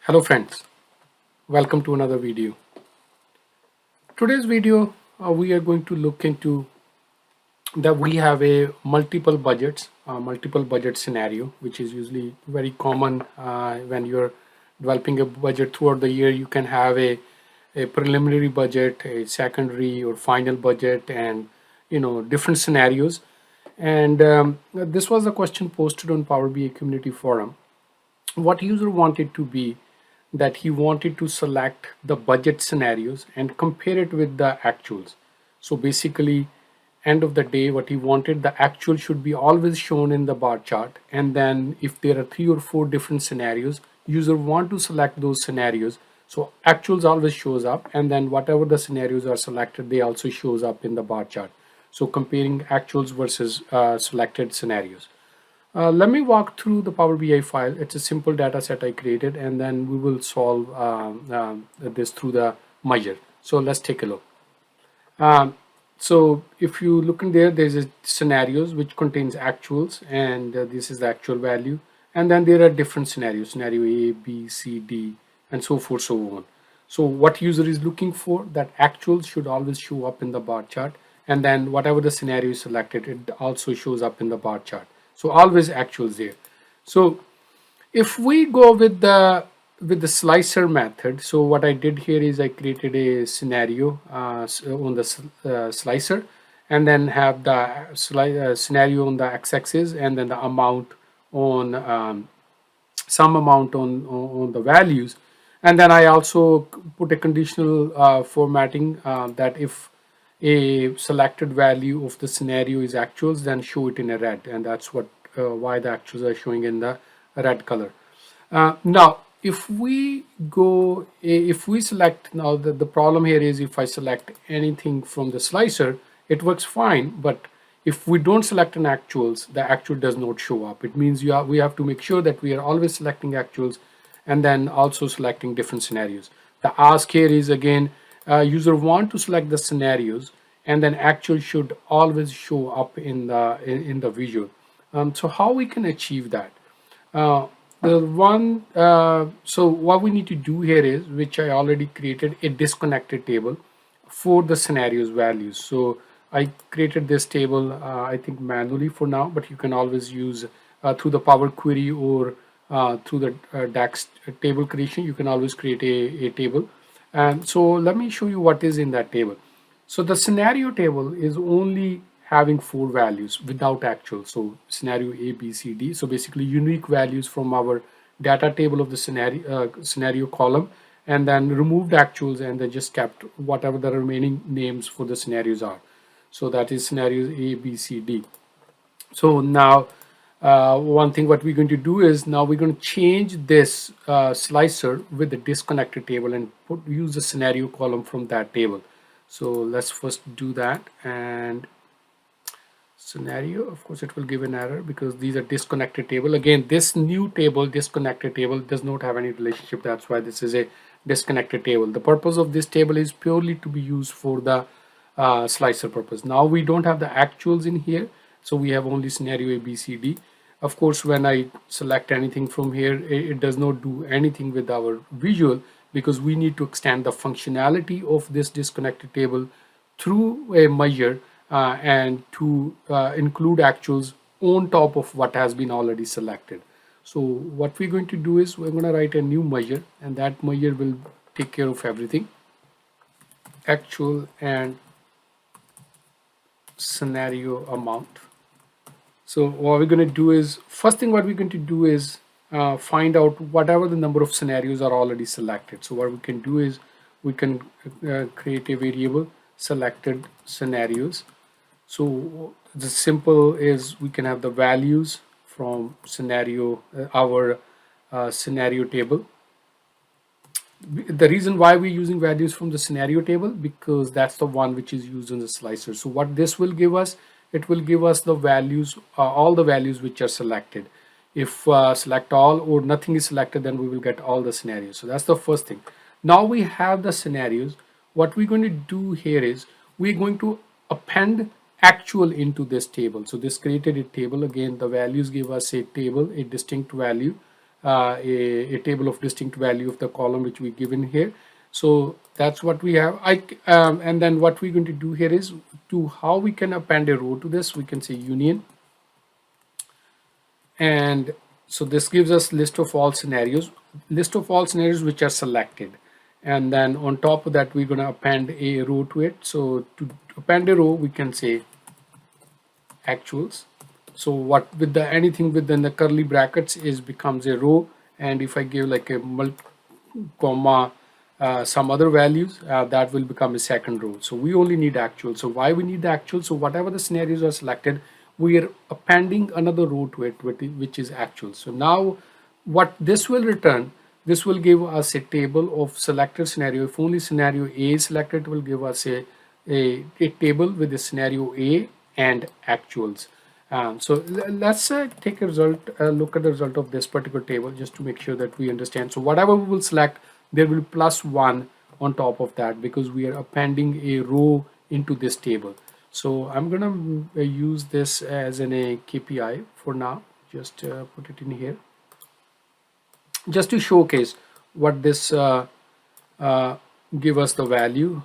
Hello friends, welcome to another video. Today's video we are going to look into that we have a multiple budget scenario, which is usually very common when you're developing a budget throughout the year. You can have a preliminary budget, a secondary or final budget, and different scenarios. And this was a question posted on Power BI community forum. What user wanted to be that he wanted to select the budget scenarios and compare it with the actuals. So basically, end of the day, what he wanted, the actual should be always shown in the bar chart, and then if there are 3 or 4 different scenarios, user want to select those scenarios, so actuals always shows up, and then whatever the scenarios are selected, they also shows up in the bar chart. So comparing actuals versus selected scenarios. Let me walk through the Power BI file. It's a simple data set I created, and then we will solve this through the measure. So let's take a look. So if you look in there, there's a scenarios which contains actuals, and this is the actual value. And then there are different scenarios, scenario A, B, C, D, and so forth, so on. So what user is looking for, that actuals should always show up in the bar chart. And then whatever the scenario is selected, it also shows up in the bar chart. So always actuals there. So if we go with the slicer method, so what I did here is I created a scenario on the slicer, and then have the scenario on the x-axis, and then the amount on some amount on the values. And then I also put a conditional formatting that if a selected value of the scenario is actuals, then show it in a red, and that's what why the actuals are showing in the red color. Now if we select, now the problem here is if I select anything from the slicer, it works fine, but if we don't select an actuals, the actual does not show up. It means we have to make sure that we are always selecting actuals, and then also selecting different scenarios. The ask here is again, user want to select the scenarios, and then actual should always show up in the visual. So how we can achieve that? So what we need to do here is, which I already created, a disconnected table for the scenarios values. So I created this table, I think manually for now, but you can always use through the Power Query or through the DAX table creation. You can always create a table. And so let me show you what is in that table. So the scenario table is only having 4 values without actual. So scenario A, B, C, D. So basically unique values from our data table of the scenario column, and then removed actuals, and then just kept whatever the remaining names for the scenarios are. So that is scenarios A, B, C, D. So now one thing what we're going to do is, now we're going to change this slicer with the disconnected table and use the scenario column from that table. So let's first do that. And scenario, of course it will give an error because these are disconnected table. Again, this new table, disconnected table, does not have any relationship. That's why this is a disconnected table. The purpose of this table is purely to be used for the slicer purpose. Now we don't have the actuals in here, so we have only scenario A, B, C, D. Of course, when I select anything from here, it does not do anything with our visual, because we need to extend the functionality of this disconnected table through a measure, and to include actuals on top of what has been already selected. So what we're going to do is, we're going to write a new measure, and that measure will take care of everything. Actual and scenario amount. So what we're going to do is, first thing what we're going to do is find out whatever the number of scenarios are already selected. So what we can do is, we can create a variable selected scenarios. So the simple is, we can have the values from scenario, our scenario table. The reason why we're using values from the scenario table, because that's the one which is used in the slicer. So what this will give us, it will give us the values, all the values which are selected. If select all or nothing is selected, then we will get all the scenarios. So that's the first thing. Now we have the scenarios. What we're going to do here is, we're going to append actual into this table. So this created a table. Again, the values give us a table, a distinct value, a table of distinct value of the column which we given here. So that's what we have. And then what we're going to do here is to how we can append a row to this. We can say union, and so this gives us list of all scenarios which are selected, and then on top of that we're going to append a row to it. So to append a row we can say actuals. So what with the anything within the curly brackets is becomes a row, and if I give like a comma some other values, that will become a second row. So we only need actual. So why we need the actual? So whatever the scenarios are selected, we are appending another row to it, which is actual. So now what this will return, this will give us a table of selected scenario. If only scenario A is selected, it will give us a table with the scenario A and actuals. So let's take a look at the result of this particular table just to make sure that we understand. So whatever we will select, there will be +1 on top of that because we are appending a row into this table. So I'm gonna use this as a KPI for now. Just put it in here just to showcase what this give us the value.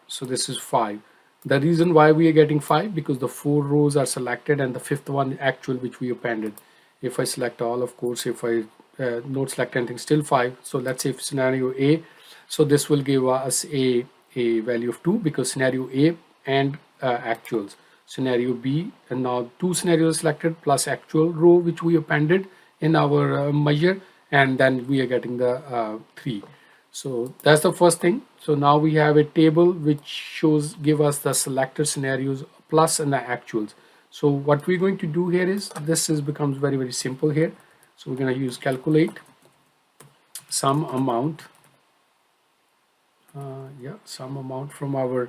So this is 5. The reason why we are getting 5 because the 4 rows are selected and the 5th one actual which we appended. If I select all, of course, if I not select anything, still 5. So let's say if scenario A, so this will give us a value of 2 because scenario A and actuals. Scenario B, and now 2 scenarios selected plus actual row which we appended in our measure, and then we are getting the 3. So that's the first thing. So now we have a table which give us the selected scenarios plus and the actuals. So what we're going to do here is becomes very simple here. So we're going to use calculate sum amount. Sum amount from our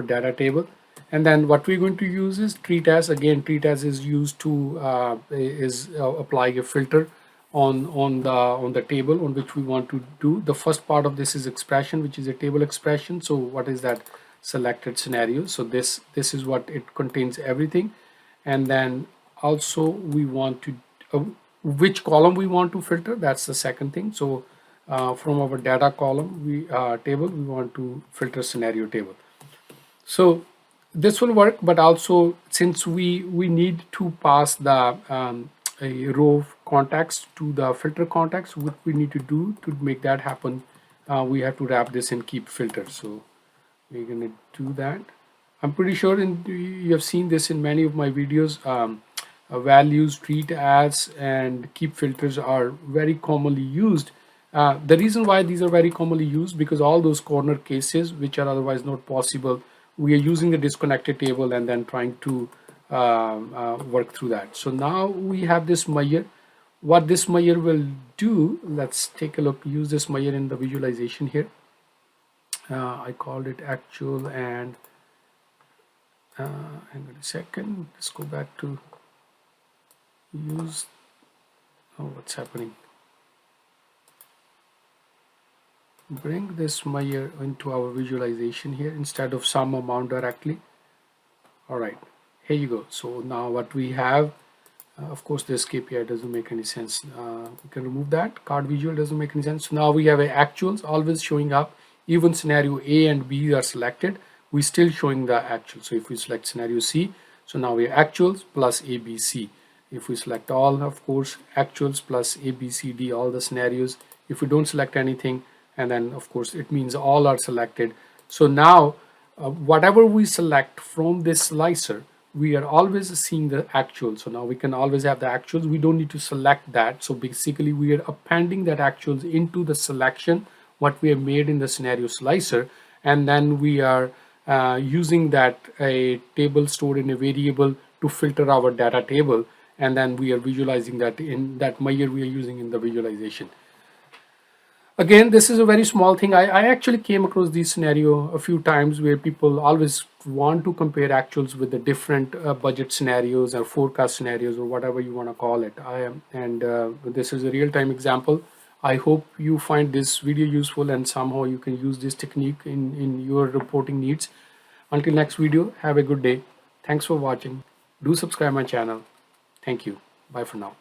data table, and then what we're going to use is TREATAS. Again, TREATAS is used to apply a filter on the table on which we want to do. The first part of this is expression, which is a table expression. So what is that? Selected scenario. So this is what it contains, everything. And then also we want to which column we want to filter. That's the second thing. So from our data column table we want to filter scenario table. So this will work, but also since we need to pass the a row context to the filter context, what we need to do to make that happen, we have to wrap this in keep filter. So we're going to do that. I'm pretty sure you have seen this in many of my videos. Values, treat as, and keep filters are very commonly used. The reason why these are very commonly used because all those corner cases which are otherwise not possible, we are using the disconnected table and then trying to work through that. So now we have this measure. What this measure will do, let's take a look, use this measure in the visualization here. I called it actual, and hang on a second, let's go back to use, what's happening, bring this measure into our visualization here instead of sum amount directly. All right, here you go. So now what we have, of course this KPI doesn't make any sense. We can remove that. Card visual doesn't make any sense. So now we have actuals always showing up. Even scenario A and B are selected, we still showing the actual. So if we select scenario C, so now we have actuals plus ABC. If we select all, of course, actuals plus A, B, C, D, all the scenarios. If we don't select anything, and then of course it means all are selected. So now whatever we select from this slicer, we are always seeing the actual. So now we can always have the actuals. We don't need to select that. So basically we are appending that actuals into the selection what we have made in the scenario slicer, and then we are using that a table stored in a variable to filter our data table, and then we are visualizing that in that measure we are using in the visualization. Again, this is a very small thing. I actually came across this scenario a few times where people always want to compare actuals with the different budget scenarios or forecast scenarios or whatever you want to call it. This is a real-time example. I hope you find this video useful and somehow you can use this technique in your reporting needs. Until next video, have a good day. Thanks for watching. Do subscribe my channel. Thank you. Bye for now.